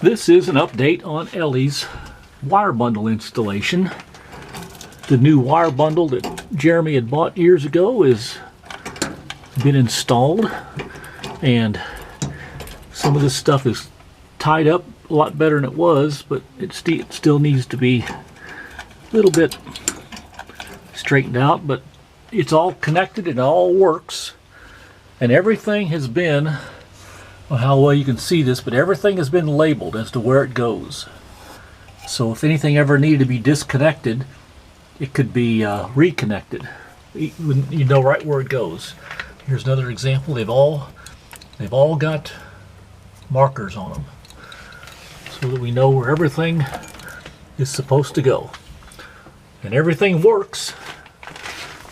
This is an update on Ellie's wire bundle installation. The new wire bundle that Jeremy had bought years ago has been installed, and some of this stuff is tied up a lot better than it was, but it still needs to be a little bit straightened out, but it's all connected and it all works, and everything has been, I don't know how well you can see this, but everything has been labeled as to where it goes. So if anything ever needed to be disconnected, it could be reconnected. You know right where it goes. Here's another example. They've all got markers on them, so that we know where everything is supposed to go. And everything works.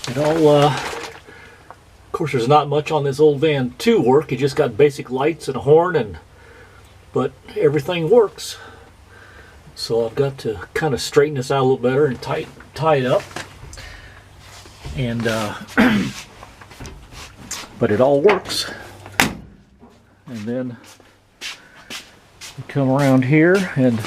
It all, of course, there's not much on this old van to work. You just got basic lights and a horn, but everything works. So I've got to kind of straighten this out a little better and tie it up. And but it all works. And then we come around here, and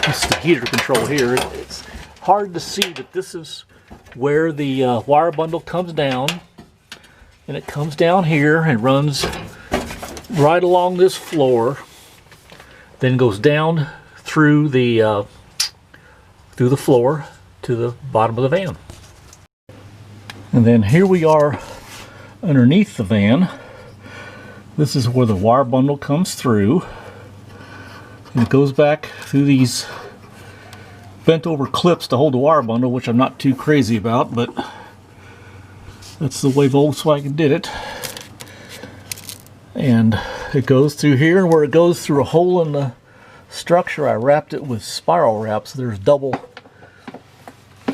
this is the heater control here. It's hard to see, but this is where the wire bundle comes down, and it comes down here and runs right along this floor, then goes down through the floor to the bottom of the van. And then here we are underneath the van. This is where the wire bundle comes through, and it goes back through these bent over clips to hold the wire bundle, which I'm not too crazy about, but that's the way Volkswagen did it. And it goes through here, and where it goes through a hole in the structure, I wrapped it with spiral wrap, so there's double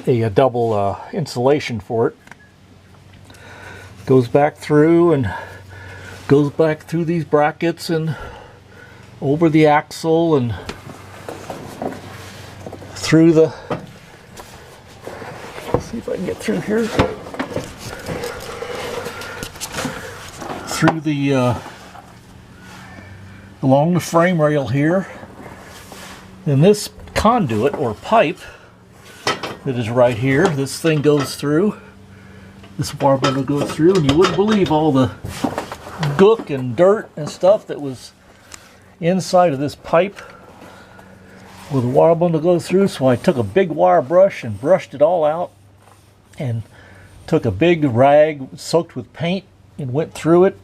insulation for it. Goes back through and goes back through these brackets and over the axle and through the, let's see if I can get through here, through the along the frame rail here. And this conduit or pipe that is right here, this thing goes through, this wire bundle goes through, and you wouldn't believe all the gook and dirt and stuff that was inside of this pipe where the wire bundle goes through. So I took a big wire brush and brushed it all out, and took a big rag soaked with paint and went through it,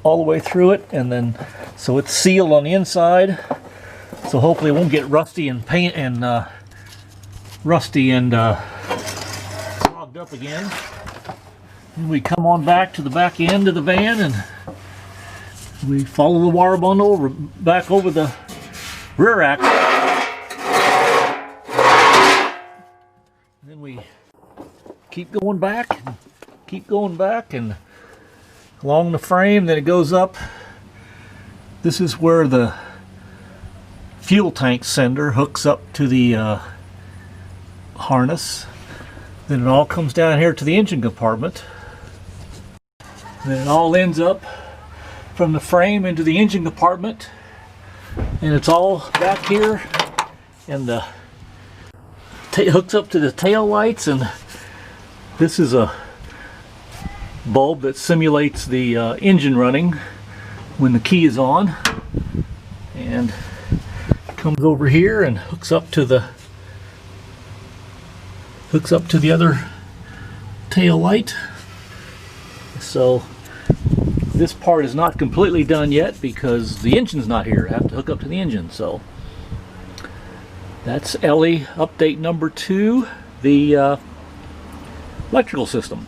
all the way through it, and then so it's sealed on the inside, so hopefully it won't get rusty and clogged up again. And we come on back to the back end of the van, and we follow the wire bundle back over the rear axle. And then we keep going back and along the frame. Then it goes up. This is where the fuel tank sender hooks up to the harness. Then it all comes down here to the engine compartment. Then it all ends up from the frame into the engine compartment, and it's all back here, and the hooks up to the tail lights. And this is a bulb that simulates the engine running when the key is on, and comes over here and hooks up to the other tail light. So this part is not completely done yet because the engine's not here. I have to hook up to the engine. So that's Ellie update number 2, the electrical system.